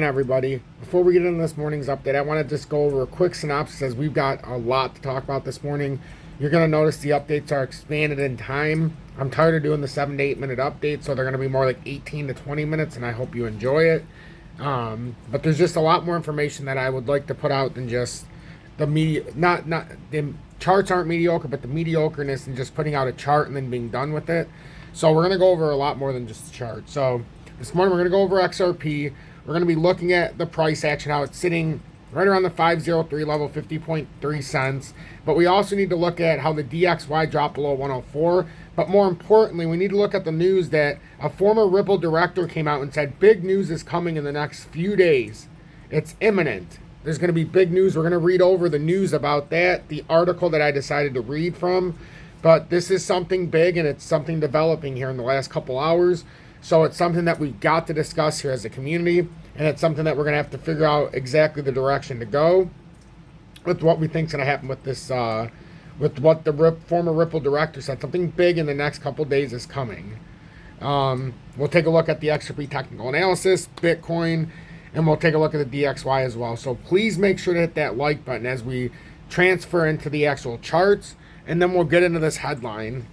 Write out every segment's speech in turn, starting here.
Everybody, before we get into this morning's update, I want to just go over a quick synopsis as we've got a lot to talk about this morning. You're going to notice the updates are expanded in time. I'm tired of doing the 7 to 8 minute updates, so they're going to be more like 18 to 20 minutes, and I hope you enjoy it. But there's just a lot more information that I would like to put out than just the media. Not the charts aren't mediocre, but the mediocreness and just putting out a chart and then being done with it. So we're going to go over a lot more than just the chart. So this morning we're going to go over XRP. We're going to be looking at the price action, how it's sitting right around the 503 level, 50.3 cents. But we also need to look at how the DXY dropped below 104. But more importantly, we need to look at the news that a former Ripple director came out and said big news is coming in the next few days. It's imminent. There's going to be big news. We're going to read over the news about that, the article that I decided to read from. But this is something big, and it's something developing here in the last couple hours. So it's something that we've got to discuss here as a community, and it's something that we're going to have to figure out exactly the direction to go with what we think is going to happen with this, with what the former Ripple director said. Something big in the next couple days is coming. We'll take a look at the XRP technical analysis, Bitcoin, and we'll take a look at the DXY as well. So please make sure to hit that like button as we transfer into the actual charts, and then we'll get into this headline.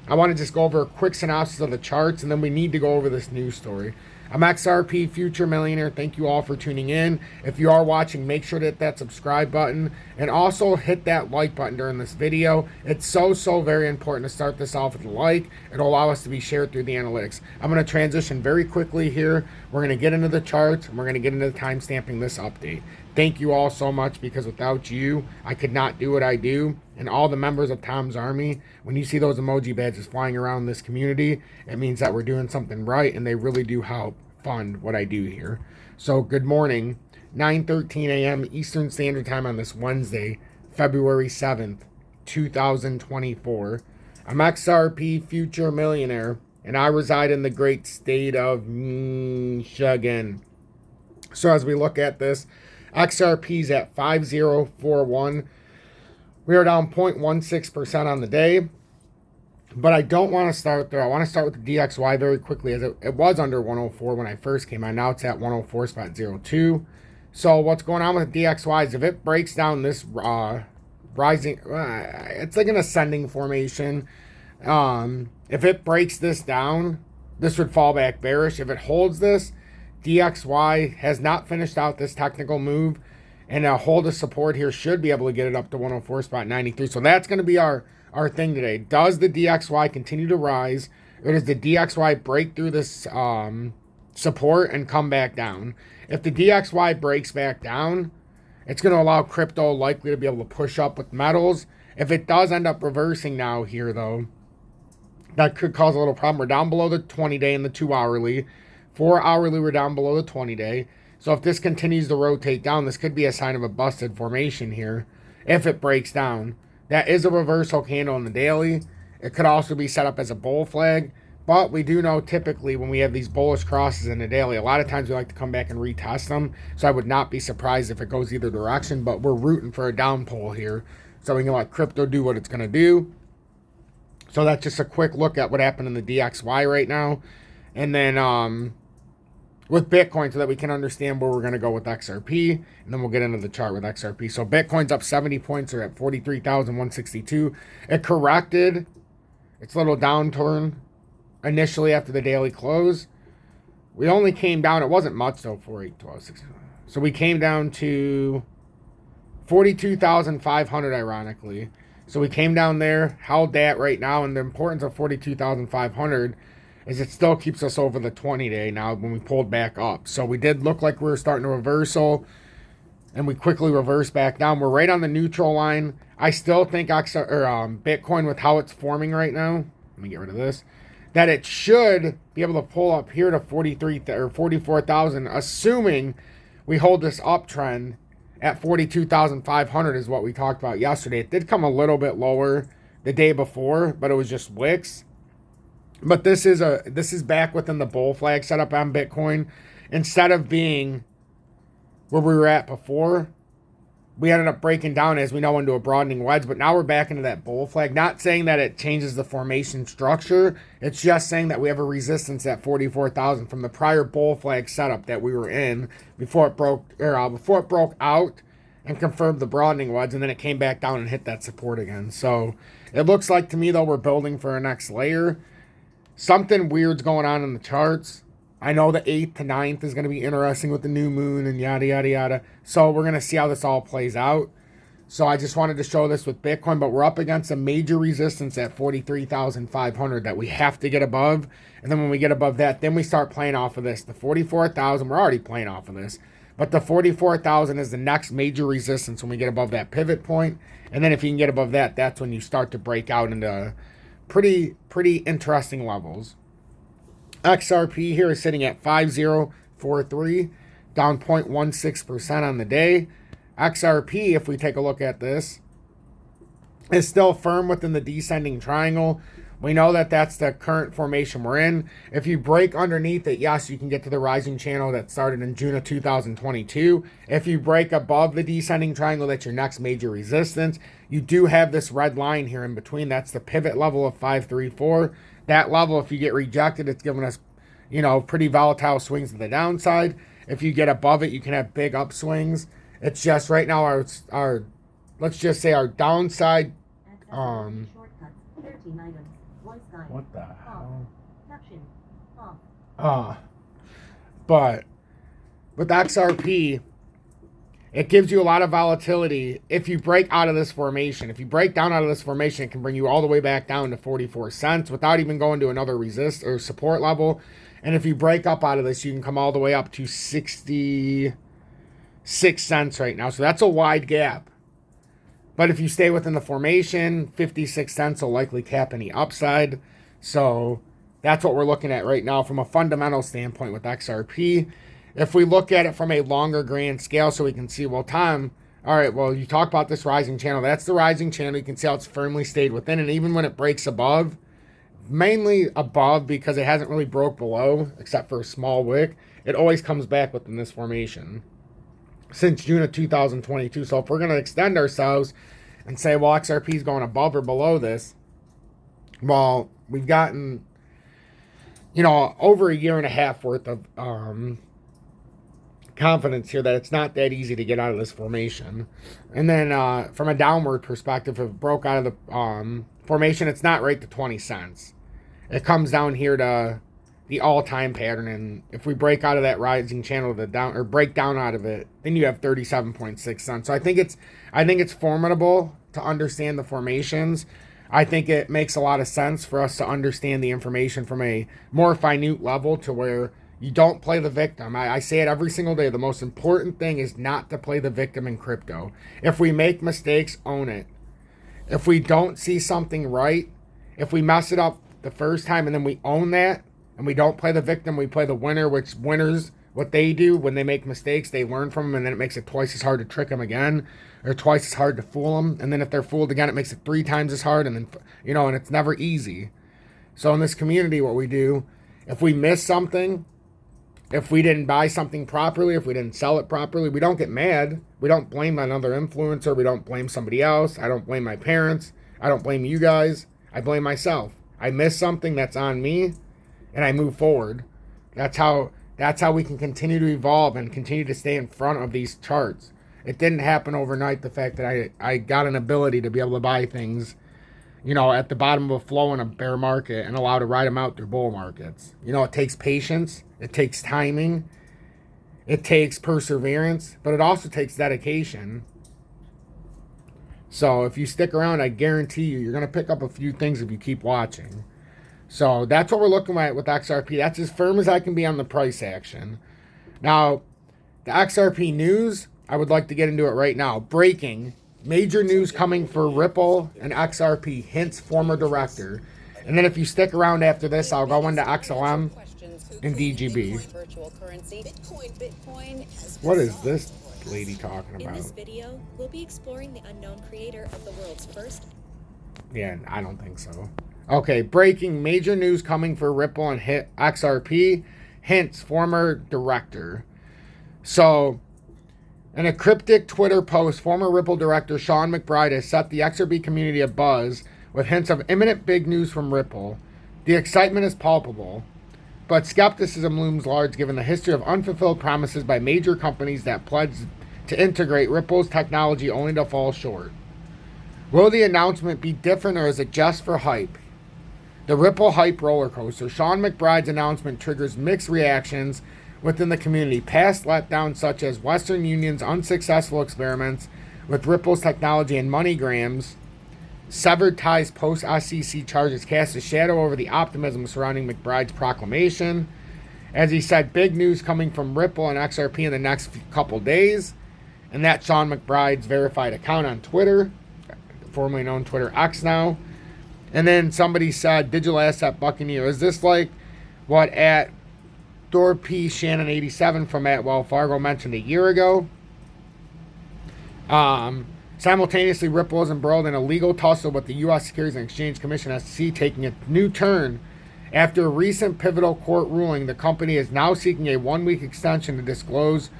I want to just go over a quick synopsis of the charts, and then we need to go over this news story. I'm XRP Future Millionaire. Thank you all for tuning in. If you are watching, make sure to hit that subscribe button and also hit that like button during this video. It's so very important to start this off with a like. It'll allow us to be shared through the analytics. I'm going to transition very quickly here. We're going to get into the charts, and we're going to get into the timestamping this update. Thank you all so much, because without you, I could not do what I do. And all the members of Tom's Army, when you see those emoji badges flying around this community, it means that we're doing something right, and they really do help fund what I do here. So good morning, 9:13 a.m. Eastern Standard Time on this Wednesday, February 7th, 2024. I'm XRP Future Millionaire, and I reside in the great state of Michigan. So as we look at this, XRP's at 5041. We are down 0.16% on the day. But I don't want to start there. I want to start with the DXY very quickly, as it was under 104 when I first came on. Now it's at 104.02. So what's going on with the DXY is if it breaks down this rising, it's like an ascending formation. If it breaks this down, this would fall back bearish. If it holds this, DXY has not finished out this technical move, and a hold of support here should be able to get it up to 104.93. So that's going to be our thing today. Does the DXY continue to rise, or does the DXY break through this support and come back down? If the DXY breaks back down, it's going to allow crypto likely to be able to push up with metals. If it does end up reversing now here, though, that could cause a little problem. We're down below the 20-day and the 2-hourly. 4-hourly, we're down below the 20-day. So if this continues to rotate down, this could be a sign of a busted formation here if it breaks down. That is a reversal candle in the daily. It could also be set up as a bull flag. But we do know typically when we have these bullish crosses in the daily, a lot of times we like to come back and retest them. So I would not be surprised if it goes either direction. But we're rooting for a down pull here, so we can let crypto do what it's going to do. So that's just a quick look at what happened in the DXY right now. And then with Bitcoin, so that we can understand where we're going to go with XRP, and then we'll get into the chart with XRP. So Bitcoin's up 70 points, or at 43,162. It corrected its little downturn initially after the daily close. We only came down, it wasn't much though, 48,12. So we came down to 42,500, ironically. So we came down there, held that right now, and the importance of 42,500 is it still keeps us over the 20-day now when we pulled back up. So we did look like we were starting to reversal, and we quickly reversed back down. We're right on the neutral line. I still think Bitcoin, with how it's forming right now, let me get rid of this, that it should be able to pull up here to 44,000, assuming we hold this uptrend at 42,500 is what we talked about yesterday. It did come a little bit lower the day before, but it was just wicks. But this is back within the bull flag setup on Bitcoin. Instead of being where we were at before, we ended up breaking down, as we know, into a broadening wedge, but now we're back into that bull flag. Not saying that it changes the formation structure. It's just saying that we have a resistance at 44,000 from the prior bull flag setup that we were in before it broke out and confirmed the broadening wedge, and then it came back down and hit that support again. So it looks like to me, though, we're building for our next layer. Something weird's going on in the charts. I know the 8th to 9th is going to be interesting with the new moon and yada, yada, yada. So we're going to see how this all plays out. So I just wanted to show this with Bitcoin, but we're up against a major resistance at 43,500 that we have to get above. And then when we get above that, then we start playing off of this. The 44,000, we're already playing off of this. But the 44,000 is the next major resistance when we get above that pivot point. And then if you can get above that, that's when you start to break out into pretty interesting levels. XRP here is sitting at 5043, down 0.16% on the day. XRP, if we take a look at this, is still firm within the descending triangle. We know that that's the current formation we're in. If you break underneath it, yes, you can get to the rising channel that started in June of 2022. If you break above the descending triangle, that's your next major resistance. You do have this red line here in between. That's the pivot level of 534. That level, if you get rejected, it's giving us, you know, pretty volatile swings to the downside. If you get above it, you can have big upswings. It's just right now our let's just say our downside. What the hell? But with XRP, it gives you a lot of volatility if you break out of this formation. If you break down out of this formation, it can bring you all the way back down to 44 cents without even going to another resist or support level. And if you break up out of this, you can come all the way up to 66 cents right now. So that's a wide gap. But if you stay within the formation, 56 cents will likely cap any upside. So that's what we're looking at right now from a fundamental standpoint with XRP. If we look at it from a longer grand scale, so we can see, well, Tom, all right, well, you talk about this rising channel. That's the rising channel. You can see how it's firmly stayed within. And even when it breaks above, mainly above because it hasn't really broke below, except for a small wick, it always comes back within this formation since June of 2022. So if we're going to extend ourselves and say, well, XRP is going above or below this, well, we've gotten, you know, over a year and a half worth of confidence here that it's not that easy to get out of this formation. And then from a downward perspective, if it broke out of the formation, it's not right to 20 cents. It comes down here to the all-time pattern, and if we break out of that rising channel, the down or break down out of it, then you have 37.6 cents. So I think it's formidable to understand the formations. I think it makes a lot of sense for us to understand the information from a more minute level to where you don't play the victim. I say it every single day. The most important thing is not to play the victim in crypto. If we make mistakes, own it. If we don't see something right, if we mess it up the first time and then we own that, and we don't play the victim, we play the winner, which winners, what they do when they make mistakes, they learn from them, and then it makes it twice as hard to trick them again, or twice as hard to fool them. And then if they're fooled again, it makes it 3 times as hard, and then, you know, and it's never easy. So in this community, what we do, if we miss something, if we didn't buy something properly, if we didn't sell it properly, we don't get mad. We don't blame another influencer. We don't blame somebody else. I don't blame my parents. I don't blame you guys. I blame myself. I miss something, that's on me, and I move forward. That's how we can continue to evolve and continue to stay in front of these charts. It didn't happen overnight, the fact that I got an ability to be able to buy things, you know, at the bottom of a flow in a bear market and allow to ride them out through bull markets. You know, it takes patience, it takes timing, it takes perseverance, but it also takes dedication. So if you stick around, I guarantee you're going to pick up a few things if you keep watching. So that's what we're looking at with XRP. That's as firm as I can be on the price action. Now, the XRP news, I would like to get into it right now. Breaking. Major news coming for Ripple and XRP, hints former director. And then if you stick around after this, I'll go into XLM and DGB. What is this lady talking about? In this video, we'll be exploring the unknown creator of the world's first... Yeah, I don't think so. Okay, breaking. Major news coming for Ripple and XRP, hints former director. So In a cryptic Twitter post, former Ripple director Sean McBride has set the XRP community abuzz with hints of imminent big news from Ripple. The excitement is palpable, but skepticism looms large given the history of unfulfilled promises by major companies that pledged to integrate Ripple's technology only to fall short. Will the announcement be different, or is it just for hype? The Ripple hype roller coaster. Sean McBride's announcement triggers mixed reactions within the community. Past letdowns such as Western Union's unsuccessful experiments with Ripple's technology and MoneyGram's severed ties post-SEC charges cast a shadow over the optimism surrounding McBride's proclamation. As he said, big news coming from Ripple and XRP in the next couple days. And that's Sean McBride's verified account on Twitter, formerly known Twitter X now. And then somebody said, Digital Asset Buccaneer, is this like what at Thor P. Shannon 87 from at Wells Fargo mentioned a year ago? Simultaneously, Ripple is embroiled in a legal tussle with the U.S. Securities and Exchange Commission (SEC) taking a new turn. After a recent pivotal court ruling, the company is now seeking a one-week extension to disclose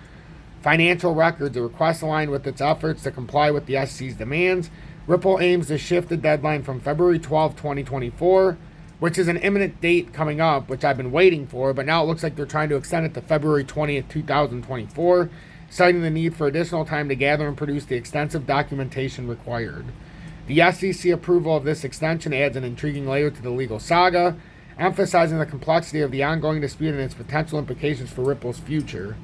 financial records, a request aligned with its efforts to comply with the SEC's demands. Ripple aims to shift the deadline from February 12, 2024, which is an imminent date coming up, which I've been waiting for, but now it looks like they're trying to extend it to February 20th, 2024, citing the need for additional time to gather and produce the extensive documentation required. The SEC approval of this extension adds an intriguing layer to the legal saga, emphasizing the complexity of the ongoing dispute and its potential implications for Ripple's future.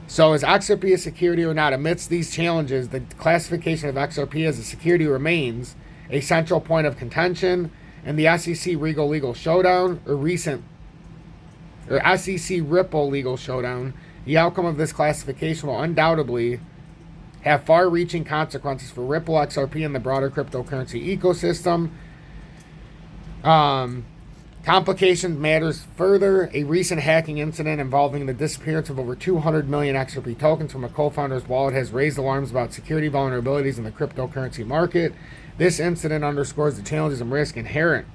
So is XRP a security or not? Amidst these challenges, the classification of XRP as a security remains a central point of contention, and the SEC legal showdown, SEC Ripple legal showdown, the outcome of this classification will undoubtedly have far-reaching consequences for Ripple, XRP, and the broader cryptocurrency ecosystem. Complication matters further. A recent hacking incident involving the disappearance of over 200 million XRP tokens from a co-founder's wallet has raised alarms about security vulnerabilities in the cryptocurrency market. This incident underscores the challenges and risk inherent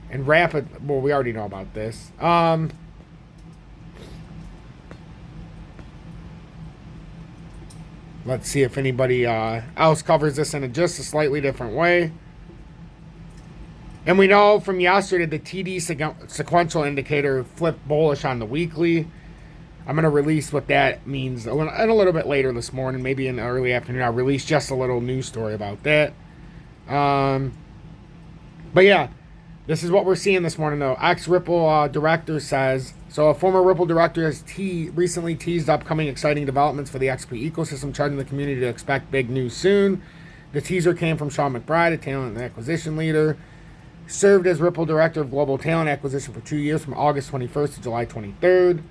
in rapid... Well, we already know about this. Let's see if anybody else covers this in just a slightly different way. And we know from yesterday the TD sequential indicator flipped bullish on the weekly. I'm going to release what that means a little bit later this morning, maybe in the early afternoon. I'll release just a little news story about that. But yeah, this is what we're seeing this morning, though. Ex-Ripple director says, so a former Ripple director has recently teased upcoming exciting developments for the XP ecosystem, charging the community to expect big news soon. The teaser came from Sean McBride, a talent and acquisition leader. Served as Ripple Director of Global Talent Acquisition for 2 years from August 21st to July 23rd.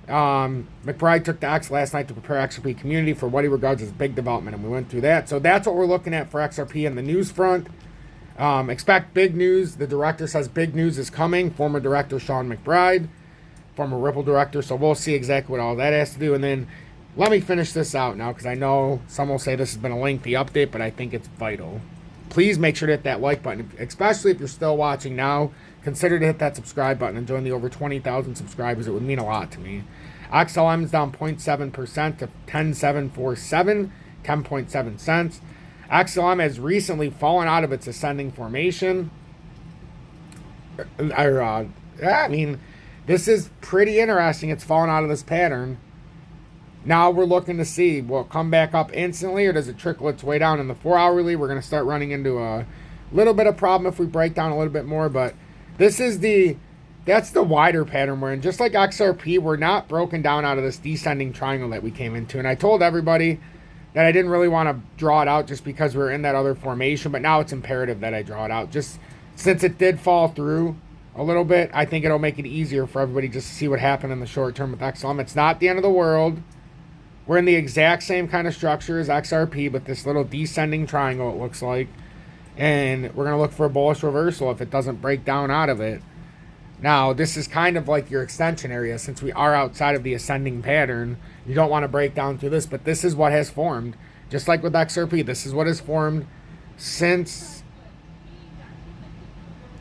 McBride took to X last night to prepare XRP community for what he regards as big development, and we went through that. So that's what we're looking at for XRP in the news front. Expect big news. The director says big news is coming. Former director Sean McBride, former Ripple director. So we'll see exactly what all that has to do. And then let me finish this out now, because I know some will say this has been a lengthy update, but I think it's vital. Please make sure to hit that like button, especially if you're still watching now. Consider to hit that subscribe button and join the over 20,000 subscribers. It would mean a lot to me. XLM is down 0.7% to 10.747, 10.7 cents. XLM has recently fallen out of its ascending formation. I mean, this is pretty interesting. It's fallen out of this pattern. Now we're looking to see, will it come back up instantly, or does it trickle its way down? In the 4-hourly, we're going to start running into a little bit of problem if we break down a little bit more, but this is that's the wider pattern we're in. Just like XRP, we're not broken down out of this descending triangle that we came into. And I told everybody that I didn't really want to draw it out just because we were in that other formation, but now it's imperative that I draw it out. Just since it did fall through a little bit, I think it'll make it easier for everybody just to see what happened in the short term with XLM. It's not the end of the world. We're in the exact same kind of structure as XRP, but this little descending triangle, it looks like. And we're going to look for a bullish reversal if it doesn't break down out of it. Now, this is kind of like your extension area. Since we are outside of the ascending pattern, you don't want to break down through this, but this is what has formed. Just like with XRP, this is what has formed since...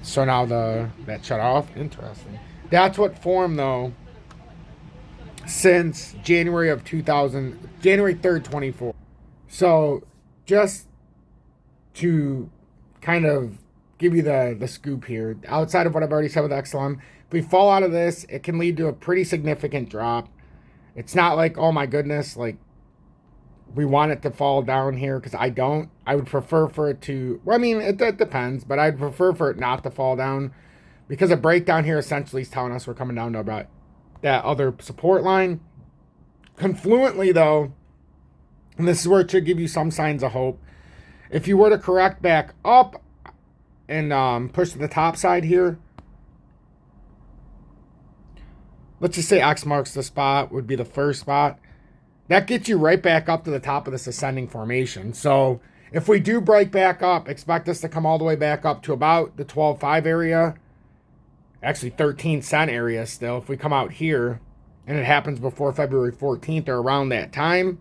So now that shut off. Interesting. That's what formed, though, since January 3rd, 24. So just to kind of give you the scoop here, outside of what I've already said with XLM, if we fall out of this, it can lead to a pretty significant drop. It's not like, oh my goodness, like we want it to fall down here, because I don't. I would prefer for it to, well, I mean, it depends, but I'd prefer for it not to fall down, because a breakdown here essentially is telling us we're coming down to about that other support line. Confluently, though, and this is where it should give you some signs of hope, if you were to correct back up and push to the top side here, let's just say X marks the spot, would be the first spot. That gets you right back up to the top of this ascending formation. So if we do break back up, expect us to come all the way back up to about the 12.5 area. Actually 13 cent area still. If we come out here and it happens before February 14th or around that time.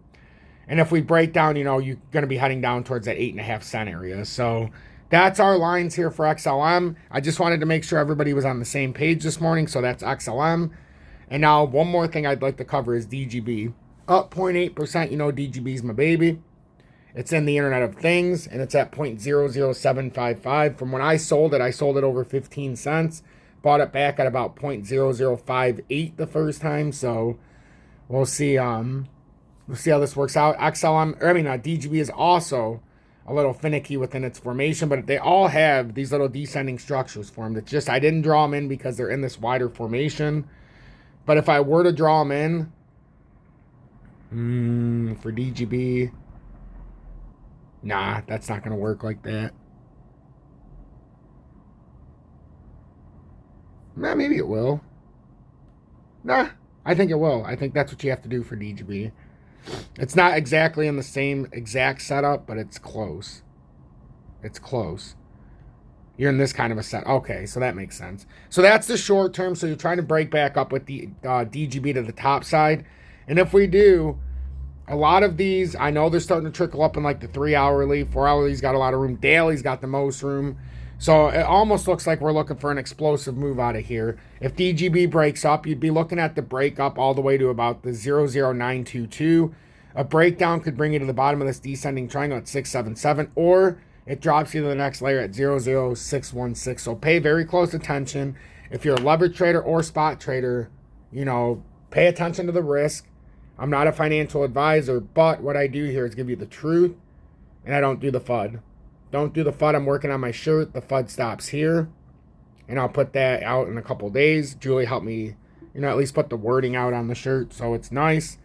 And if we break down, you know, you're going to be heading down towards that 8.5 cent area. So that's our lines here for XLM. I just wanted to make sure everybody was on the same page this morning. So that's XLM. And now one more thing I'd like to cover is DGB. Up 0.8%, you know, DGB's my baby. It's in the Internet of Things, and it's at 0.00755. From when I sold it over 15 cents. Bought it back at about 0.0058 the first time, so we'll see how this works out. DGB is also a little finicky within its formation, but they all have these little descending structures formed. It's just I didn't draw them in because they're in this wider formation. But if I were to draw them in, for DGB, nah, that's not going to work like that. Nah, maybe it will. Nah, I think it will. I think that's what you have to do for DGB. It's not exactly in the same exact setup, but it's close. It's close. You're in this kind of a set. Okay, so that makes sense. So that's the short term. So you're trying to break back up with the DGB to the top side. And if we do, a lot of these, I know they're starting to trickle up in like the 3 hourly. 4 hourly's got a lot of room. Daily's got the most room. So it almost looks like we're looking for an explosive move out of here. If DGB breaks up, you'd be looking at the break up all the way to about the 00922. A breakdown could bring you to the bottom of this descending triangle at 677, or it drops you to the next layer at 00616. So pay very close attention. If you're a leverage trader or spot trader, you know, pay attention to the risk. I'm not a financial advisor, but what I do here is give you the truth, and I don't do the FUD. Don't do the FUD. I'm working on my shirt. The FUD stops here, and I'll put that out in a couple days. Julie helped me, you know, at least put the wording out on the shirt, so it's nice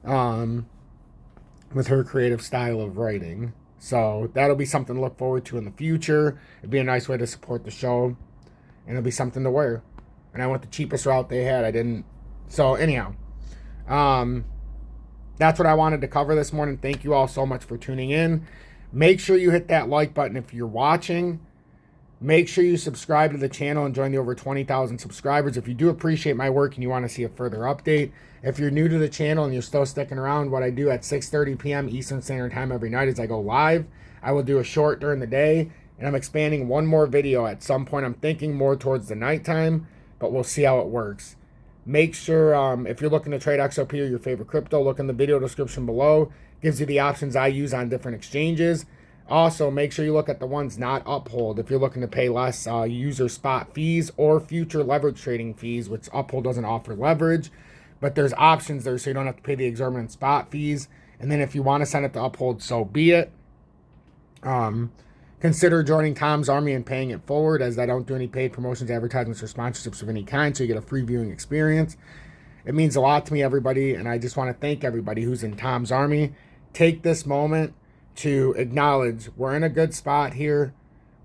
with her creative style of writing. So that'll be something to look forward to in the future. It'd be a nice way to support the show, and it'll be something to wear. And I went the cheapest route they had. I didn't. So anyhow, that's what I wanted to cover this morning. Thank you all so much for tuning in. Make sure you hit that like button if you're watching. Make sure you subscribe to the channel and join the over 20,000 subscribers. If you do appreciate my work and you want to see a further update. If you're new to the channel and you're still sticking around, what I do at 6:30 p.m. Eastern Standard Time every night is I go live. I will do a short during the day, and I'm expanding one more video at some point. I'm thinking more towards the nighttime, but we'll see how it works. Make sure, if you're looking to trade XRP or your favorite crypto, look in the video description below. Gives you the options I use on different exchanges. Also, make sure you look at the ones not Uphold if you're looking to pay less user spot fees or future leverage trading fees, which Uphold doesn't offer leverage. But there's options there so you don't have to pay the exorbitant spot fees. And then if you want to send it to Uphold, so be it. Consider joining TOMSARMY and paying it forward, as I don't do any paid promotions, advertisements, or sponsorships of any kind, so you get a free viewing experience. It means a lot to me, everybody, and I just want to thank everybody who's in TOMSARMY. Take this moment to acknowledge we're in a good spot here.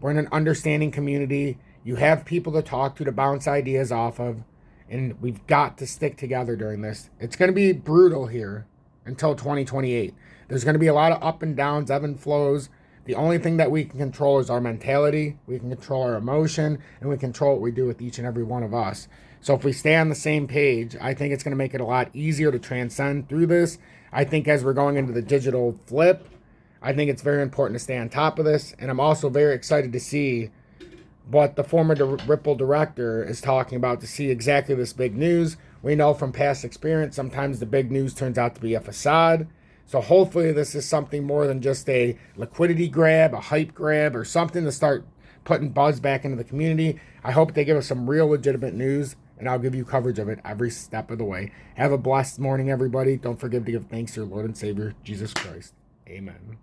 We're in an understanding community. You have people to talk to bounce ideas off of, and we've got to stick together during this. It's going to be brutal here until 2028. There's going to be a lot of up and downs, ebb and flows. The only thing that we can control is our mentality. We can control our emotion, and we control what we do with each and every one of us. So if we stay on the same page, I think it's going to make it a lot easier to transcend through this. I think as we're going into the digital flip, I think it's very important to stay on top of this. And I'm also very excited to see what the former Ripple director is talking about, to see exactly this big news. We know from past experience, sometimes the big news turns out to be a facade. So hopefully this is something more than just a liquidity grab, a hype grab, or something to start putting buzz back into the community. I hope they give us some real legitimate news, and I'll give you coverage of it every step of the way. Have a blessed morning, everybody. Don't forget to give thanks to your Lord and Savior, Jesus Christ. Amen.